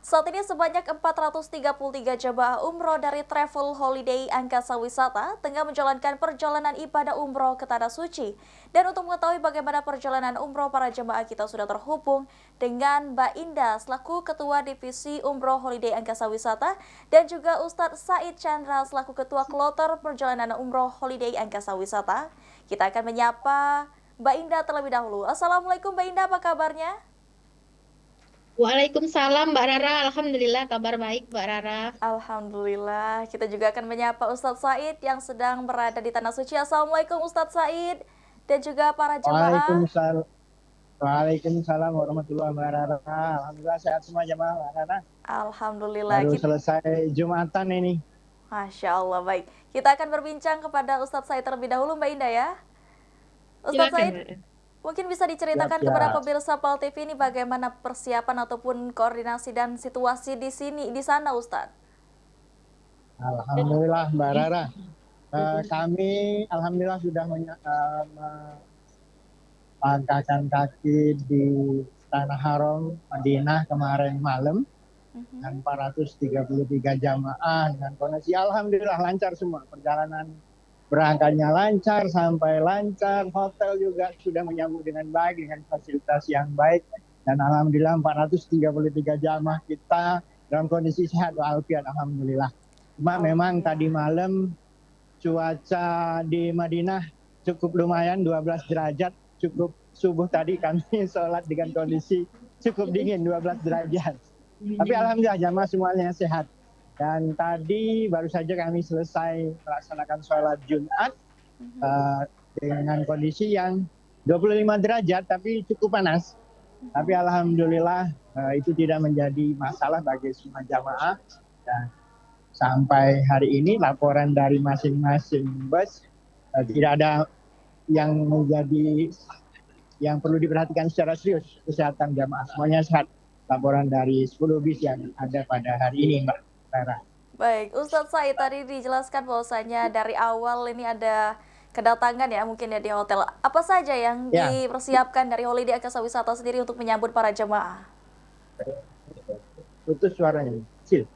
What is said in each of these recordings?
Saat ini sebanyak 433 jemaah umroh dari Travel Holiday Angkasa Wisata tengah menjalankan perjalanan ibadah umroh ke Tanah Suci. Dan untuk mengetahui bagaimana perjalanan umroh para jemaah, kita sudah terhubung dengan Mbak Indah selaku Ketua Divisi Umroh Holiday Angkasa Wisata dan juga Ustadz Said Chandra selaku Ketua Kloter Perjalanan Umroh Holiday Angkasa Wisata. Kita akan menyapa Mbak Indah terlebih dahulu. Assalamualaikum Mbak Indah, apa kabarnya? Waalaikumsalam Mbak Rara, Alhamdulillah kabar baik Mbak Rara. Alhamdulillah, kita juga akan menyapa Ustadz Said yang sedang berada di Tanah Suci. Assalamualaikum Ustadz Said dan juga para jemaah. Waalaikumsalam. Waalaikumsalam warahmatullahi wabarakatuh. Alhamdulillah sehat semua jemaah Mbak Nana. Alhamdulillah, Baru selesai Jumatan ini. Masya Allah, baik. Kita akan berbincang kepada Ustadz Said terlebih dahulu Mbak Indah ya. Ustadz Silakan Said, Mbak Rara. mungkin bisa diceritakan kepada Siap-siap. pemirsa PAL TV ini bagaimana persiapan ataupun koordinasi dan situasi di sana Ustadz. Alhamdulillah Mbak Rara. Kami Alhamdulillah sudah melangkahkan kaki di Tanah Haram Madinah kemarin malam dengan 433 jamaah dengan kondisi Alhamdulillah lancar semua. Perjalanan berangkatnya lancar, sampai lancar, hotel juga sudah menyambut dengan baik, dengan fasilitas yang baik. Dan Alhamdulillah 433 jamaah kita dalam kondisi sehat walafiat, Alhamdulillah. Cuma memang tadi malam cuaca di Madinah cukup lumayan, 12 derajat, cukup subuh tadi kami sholat dengan kondisi cukup dingin, 12 derajat. Tapi Alhamdulillah jamaah semuanya sehat. Dan tadi baru saja kami selesai melaksanakan sholat Jumat dengan kondisi yang 25 derajat tapi cukup panas. Tapi Alhamdulillah itu tidak menjadi masalah bagi semua jamaah. Dan sampai hari ini laporan dari masing-masing bus tidak ada yang perlu diperhatikan secara serius kesehatan jamaah. Semuanya sehat. Laporan dari 10 bis yang ada pada hari ini, Mbak Sarah. Baik, Ustadz Said tadi dijelaskan bahwasanya dari awal ini ada kedatangan ya mungkin ya di hotel. Apa saja yang Ya, dipersiapkan dari Holiday Angkasa Wisata sendiri untuk menyambut para jemaah? putus suaranya. Kecil.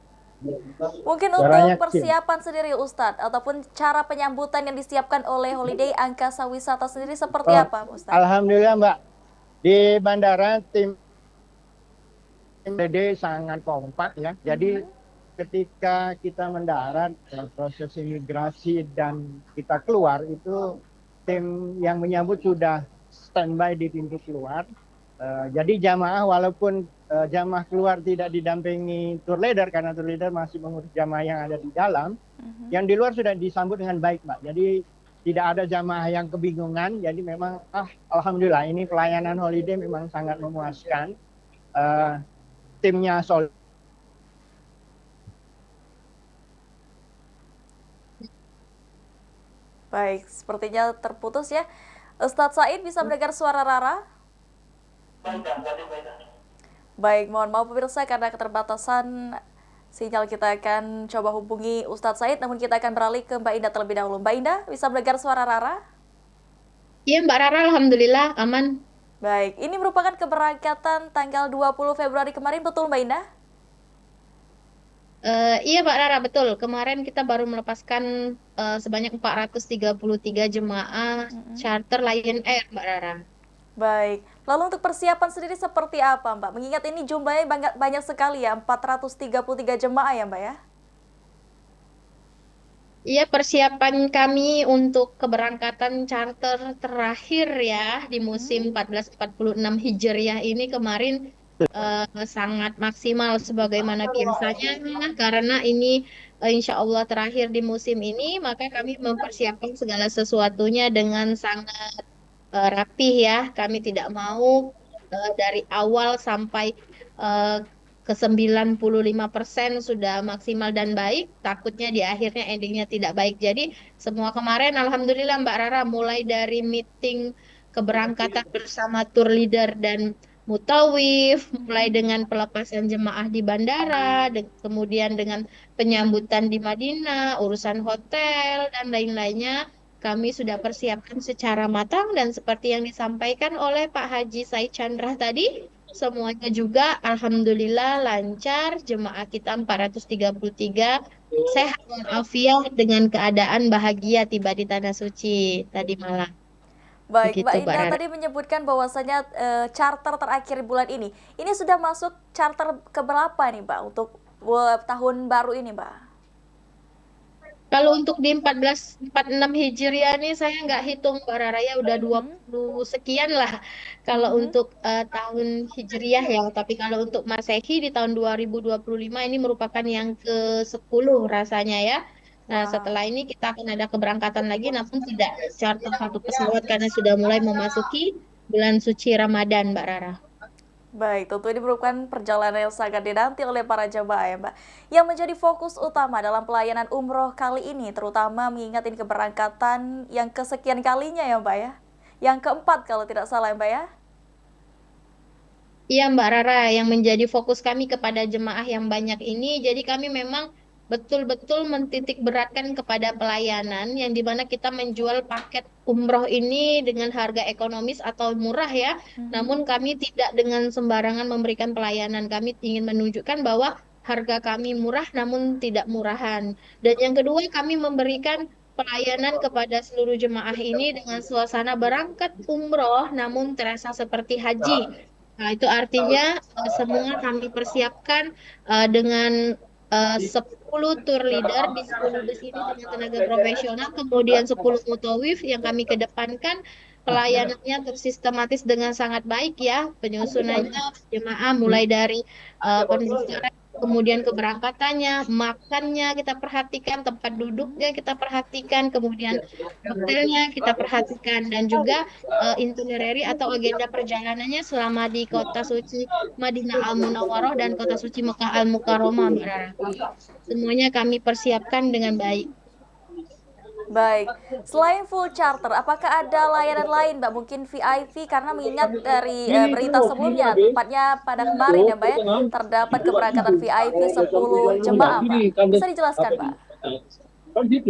Mungkin Suaranya untuk kecil. persiapan sendiri Ustadz ataupun cara penyambutan yang disiapkan oleh Holiday Angkasa Wisata sendiri seperti Oh, apa Ustadz? Alhamdulillah Mbak, di bandara tim PD sangat kompak ya. Jadi ketika kita mendarat, proses imigrasi dan kita keluar itu tim yang menyambut sudah standby di pintu keluar. Jadi jamaah walaupun jamaah keluar tidak didampingi tour leader karena tour leader masih mengurus jamaah yang ada di dalam, yang di luar sudah disambut dengan baik, Mbak. Jadi tidak ada jamaah yang kebingungan. Jadi memang alhamdulillah ini pelayanan holiday memang sangat memuaskan. Uh, Timnya solid. Baik, sepertinya terputus ya. Ustadz Said bisa mendengar suara Rara? Baik, mohon maaf pemirsa karena keterbatasan sinyal, kita akan coba hubungi Ustadz Said, namun kita akan beralih ke Mbak Indah terlebih dahulu. Mbak Indah, bisa mendengar suara Rara? Iya Mbak Rara, Alhamdulillah aman. Baik, ini merupakan keberangkatan tanggal 20 Februari kemarin, betul Mbak Indah? Iya Mbak Rara, betul. Kemarin kita baru melepaskan sebanyak 433 jemaah charter Lion Air Mbak Rara. Baik, lalu untuk persiapan sendiri seperti apa Mbak? Mengingat ini jumlahnya banyak, banyak sekali ya, 433 jemaah ya Mbak ya? Iya, persiapan kami untuk keberangkatan charter terakhir ya di musim 1446 Hijriah ini kemarin sangat maksimal sebagaimana biasanya karena ini insya Allah terakhir di musim ini, maka kami mempersiapkan segala sesuatunya dengan sangat rapih ya. Kami tidak mau dari awal sampai eh, ke 95% sudah maksimal dan baik, takutnya di akhirnya endingnya tidak baik. Jadi semua kemarin Alhamdulillah Mbak Rara mulai dari meeting keberangkatan bersama tour leader dan mutawif, mulai dengan pelepasan jemaah di bandara, kemudian dengan penyambutan di Madinah, urusan hotel dan lain-lainnya kami sudah persiapkan secara matang dan seperti yang disampaikan oleh Pak Haji Said Chandra tadi, semuanya juga alhamdulillah lancar, jemaah kita 433 sehat walafiat dengan keadaan bahagia tiba di Tanah Suci tadi malam. Baik, Mbak Begitu, Mbak Indah Rara. tadi menyebutkan bahwasanya charter terakhir bulan ini. Ini sudah masuk charter keberapa nih, Mbak, untuk tahun baru ini, Mbak? Kalau untuk di 1446 Hijriah nih saya nggak hitung Mbak Rara, ya udah Mhm, 20 sekian lah kalau mhm. untuk tahun Hijriah ya. Tapi kalau untuk Masehi di tahun 2025 ini merupakan yang ke-10 rasanya ya. Nah, setelah Wow. ini kita akan ada keberangkatan lagi namun tidak charter satu pesawat karena sudah mulai memasuki bulan suci Ramadan, Mbak Rara. Baik, tentu ini merupakan perjalanan yang sangat dinanti oleh para jemaah ya, Mbak. Yang menjadi fokus utama dalam pelayanan umroh kali ini, terutama mengingat ini keberangkatan yang kesekian kalinya ya, Mbak ya. Yang keempat kalau tidak salah ya, Mbak ya. Iya Mbak Rara, yang menjadi fokus kami kepada jemaah yang banyak ini, jadi kami memang betul-betul mentitik beratkan kepada pelayanan, yang dimana kita menjual paket umroh ini dengan harga ekonomis atau murah ya, Mhm. namun kami tidak dengan sembarangan memberikan pelayanan, kami ingin menunjukkan bahwa harga kami murah namun tidak murahan. Dan yang kedua, kami memberikan pelayanan kepada seluruh jemaah ini dengan suasana berangkat umroh namun terasa seperti haji. Nah, itu artinya semua kami persiapkan dengan 10 tour leader di 10 bus ini dengan tenaga profesional, kemudian 10 mutawif yang kami kedepankan pelayanannya tersistematis dengan sangat baik ya, penyusunannya jemaah mulai dari pendaftaran, kemudian keberangkatannya, makannya kita perhatikan, tempat duduknya kita perhatikan, kemudian hotelnya kita perhatikan, dan juga itinerary atau agenda perjalanannya selama di kota suci Madinah Al Munawwaroh dan kota suci Mekah Al Mukarramah, Mbak Rara. Semuanya kami persiapkan dengan baik. Baik, selain full charter, apakah ada layanan lain, Mbak? Mungkin VIP, karena mengingat dari berita sebelumnya, tepatnya pada kemarin ya, Mbak ya, terdapat keberangkatan VIP 10 jemaah, Mbak. Bisa dijelaskan, Mbak?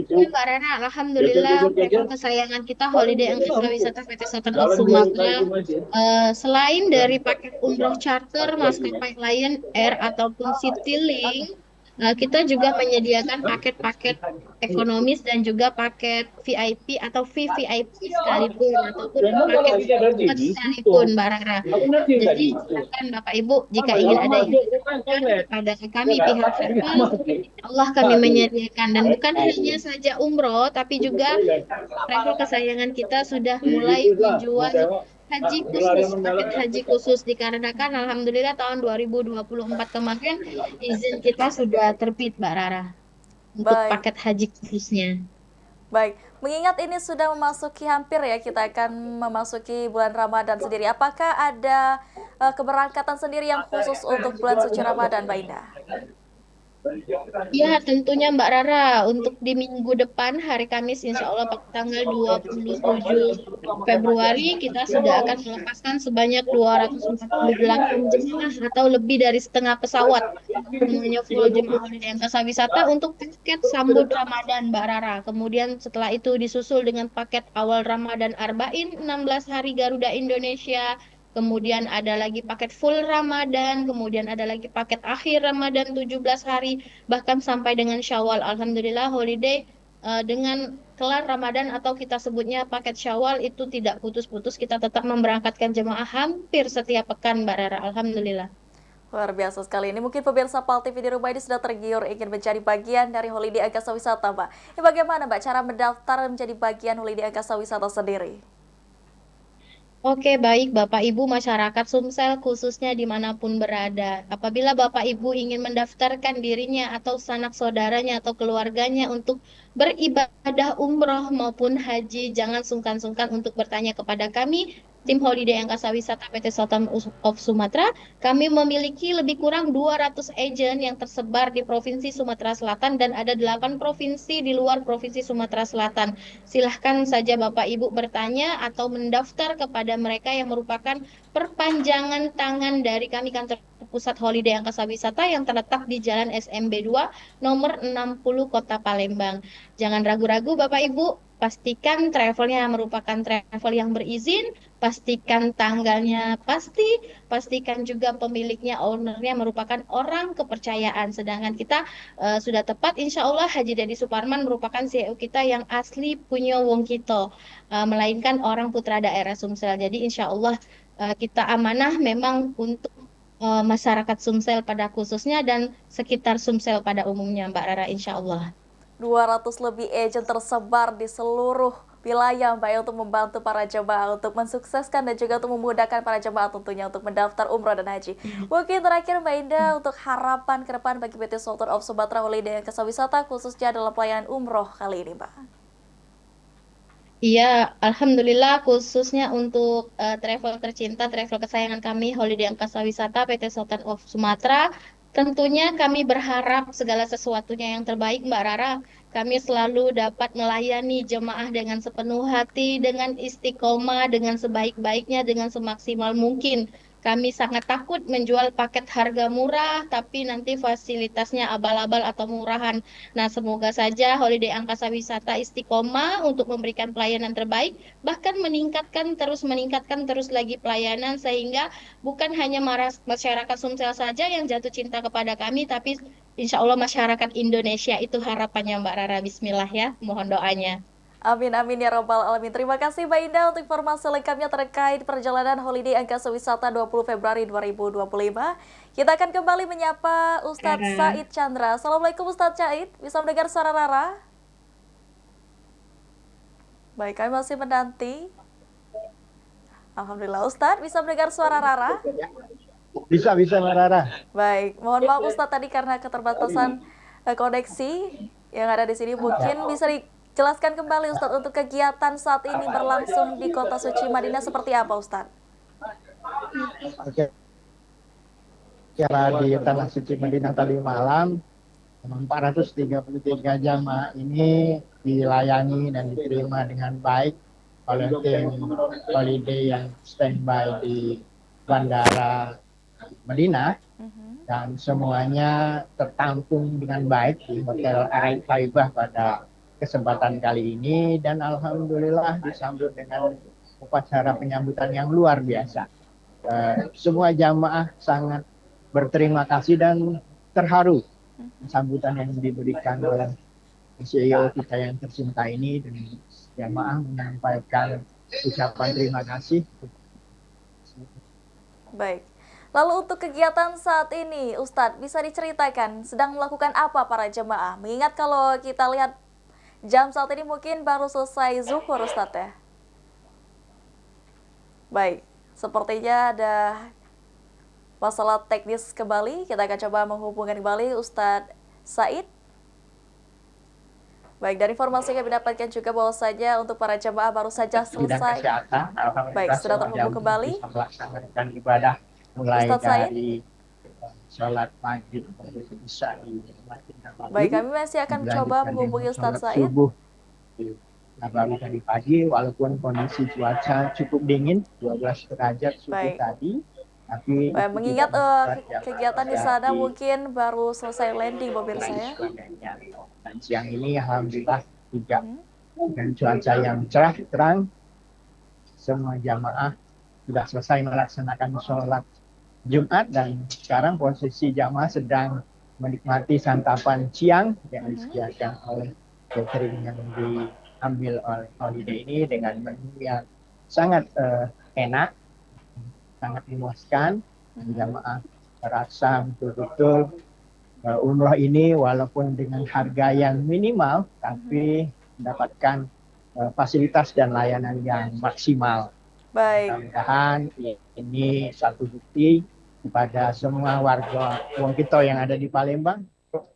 Ya, Mbak Rara, Alhamdulillah travel kesayangan kita Holiday Angkasa Wisata PT Sultan of Sumatra, selain dari paket umroh charter maskapai Lion Air ataupun Citylink, kita juga menyediakan paket-paket ekonomis dan juga paket VIP atau VVIP sekalipun ataupun paket first sekalipun, Mbak Rara. Jadi silakan Bapak Ibu jika ingin ada yang ditanyakan kepada kami pihak travel, Allah kami menyediakan, dan bukan hanya saja umroh tapi juga travel kesayangan kita sudah mulai menjual haji khusus, paket haji khusus, dikarenakan alhamdulillah tahun 2024 kemarin izin kita sudah terbit, Mbak Rara, untuk Baik. paket haji khususnya. Baik, mengingat ini sudah memasuki hampir ya, kita akan memasuki bulan Ramadan sendiri. Apakah ada keberangkatan sendiri yang khusus untuk bulan suci Ramadan, Mbak Indah? Ya, tentunya Mbak Rara, untuk di minggu depan, hari Kamis, insya Allah pada tanggal 27 Februari, kita sudah akan melepaskan sebanyak 248 jemaah atau lebih dari setengah pesawat. Semuanya full jemaah Holiday Angkasa Wisata untuk paket sambut Ramadan, Mbak Rara. Kemudian setelah itu disusul dengan paket awal Ramadan Arba'in, 16 hari Garuda Indonesia. Kemudian ada lagi paket full Ramadan, kemudian ada lagi paket akhir Ramadan 17 hari, bahkan sampai dengan Syawal. Alhamdulillah holiday dengan kelar Ramadan atau kita sebutnya paket Syawal itu tidak putus-putus, kita tetap memberangkatkan jemaah hampir setiap pekan, Mbak Rara. Alhamdulillah. Luar biasa sekali. Ini mungkin pemirsa PAL TV di rumah ini sudah tergiur ingin menjadi bagian dari Holiday Angkasa Wisata, Mbak. Ini bagaimana, Mbak, cara mendaftar menjadi bagian Holiday Angkasa Wisata sendiri? Oke, baik Bapak Ibu masyarakat Sumsel khususnya dimanapun berada. Apabila Bapak Ibu ingin mendaftarkan dirinya atau sanak saudaranya atau keluarganya untuk beribadah umroh maupun haji, jangan sungkan-sungkan untuk bertanya kepada kami, tim Holiday Angkasa Wisata PT Sultan of Sumatra. Kami memiliki lebih kurang 200 agen yang tersebar di Provinsi Sumatera Selatan dan ada 8 provinsi di luar Provinsi Sumatera Selatan. Silahkan saja Bapak Ibu bertanya atau mendaftar kepada mereka yang merupakan perpanjangan tangan dari kami kantor pusat Holiday Angkasa Wisata yang terletak di Jalan SMB 2 nomor 60 Kota Palembang. Jangan ragu-ragu Bapak Ibu pastikan travelnya merupakan travel yang berizin, pastikan tanggalnya pasti, pastikan juga pemiliknya, ownernya merupakan orang kepercayaan. Sedangkan kita sudah tepat, insya Allah Haji Dedi Suparman merupakan CEO kita yang asli punya wong kita, melainkan orang putra daerah Sumsel. Jadi insya Allah kita amanah memang untuk masyarakat Sumsel pada khususnya dan sekitar Sumsel pada umumnya, Mbak Rara, insya Allah. 200 lebih agent tersebar di seluruh wilayah Mbak ya, untuk membantu para jemaah untuk mensukseskan dan juga untuk memudahkan para jemaah tentunya untuk mendaftar umroh dan haji. Mungkin terakhir Mbak Indah, untuk harapan ke depan bagi PT Sultan of Sumatra Holiday Angkasa Wisata khususnya dalam pelayanan umroh kali ini Mbak. Iya, Alhamdulillah khususnya untuk travel tercinta, travel kesayangan kami, Holiday Angkasa Wisata PT Sultan of Sumatra. Tentunya kami berharap segala sesuatunya yang terbaik, Mbak Rara. Kami selalu dapat melayani jemaah dengan sepenuh hati, dengan istiqomah, dengan sebaik-baiknya, dengan semaksimal mungkin. Kami sangat takut menjual paket harga murah, tapi nanti fasilitasnya abal-abal atau murahan. Nah, semoga saja Holiday Angkasa Wisata istiqomah untuk memberikan pelayanan terbaik, bahkan terus meningkatkan terus lagi pelayanan, sehingga bukan hanya masyarakat Sumsel saja yang jatuh cinta kepada kami, tapi insya Allah masyarakat Indonesia, itu harapannya Mbak Rara. Bismillah ya, mohon doanya. Amin amin ya robbal alamin. Terima kasih Mbak Indah untuk informasi lengkapnya terkait perjalanan Holiday Angkasa Wisata 20 Februari 2025. Kita akan kembali menyapa Ustadz Rara. Said Chandra. Assalamualaikum Ustadz Said, bisa mendengar suara Rara? Baik, kami masih menanti. Alhamdulillah Ustadz bisa mendengar suara Rara? Bisa Mbak Rara. Baik, mohon maaf Ustadz tadi karena keterbatasan koneksi yang ada di sini. Mungkin bisa dijelaskan kembali Ustadz untuk kegiatan saat ini berlangsung di Kota Suci Madinah seperti apa Ustadz? Oke. Secara di Tanah Suci Madinah tadi malam, 433 jamaah ini dilayani dan diterima dengan baik oleh tim holiday yang standby di Bandara Madinah, dan semuanya tertampung dengan baik di Hotel Araik Thaibah pada kesempatan kali ini, dan alhamdulillah disambut dengan upacara penyambutan yang luar biasa. Semua jamaah sangat berterima kasih dan terharu sambutan yang diberikan oleh CEO kita yang tercinta ini, dan jamaah menyampaikan ucapan terima kasih. Baik. Lalu untuk kegiatan saat ini, Ustadz, bisa diceritakan sedang melakukan apa para jemaah? Mengingat kalau kita lihat jam saat ini mungkin baru selesai zuhur, Ustadz ya. Baik, sepertinya ada masalah teknis kembali. Kita akan coba menghubungkan kembali Ustadz Said. Baik, dari informasi yang kami dapatkan juga bahwasanya untuk para jemaah baru saja selesai. Baik, sudah terhubung kembali. Melaksanakan ibadah mulai Ustadz Said. dari sholat maghrib sampai isya di Masjid Nabawi. Baik, kami masih akan coba menghubungi Ustadz Said. Subuh di Nabawi tadi pagi, walaupun kondisi cuaca cukup dingin, 12 derajat subuh Baik. tadi. Tapi mengingat kegiatan di sana mungkin baru selesai landing pemirsa ya. Dan siang ini alhamdulillah juga dengan cuaca yang cerah terang, semua jamaah sudah selesai melaksanakan sholat Jumat, dan sekarang posisi jamaah sedang menikmati santapan siang yang disediakan oleh catering yang diambil oleh holiday ini dengan menu yang sangat enak, sangat memuaskan. Jamaah merasa betul-betul umroh ini walaupun dengan harga yang minimal, tapi mendapatkan fasilitas dan layanan yang maksimal. Baik. Mudah-mudahan ini satu bukti kepada semua warga wong kita yang ada di Palembang untuk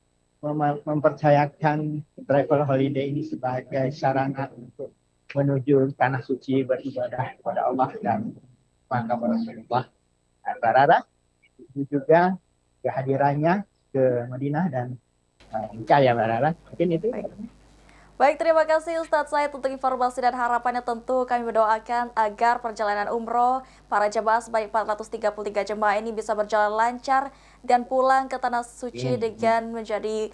mempercayakan travel holiday ini sebagai sarana untuk menuju tanah suci beribadah kepada Allah dan makam Rasulullah. Rara, itu juga kehadirannya ke Madinah dan Mekah ya Mbak Rara. Mungkin itu. Baik, terima kasih Ustadz Said untuk informasi dan harapannya. Tentu kami mendoakan agar perjalanan umroh para jemaah sebanyak 433 jemaah ini bisa berjalan lancar dan pulang ke tanah suci dengan menjadi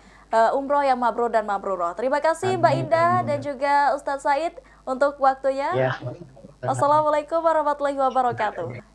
umroh yang mabrur dan mabrurah. Terima kasih Mbak Amin, Indah amin. dan juga Ustadz Said untuk waktunya. Ya. Wassalamualaikum warahmatullahi wabarakatuh.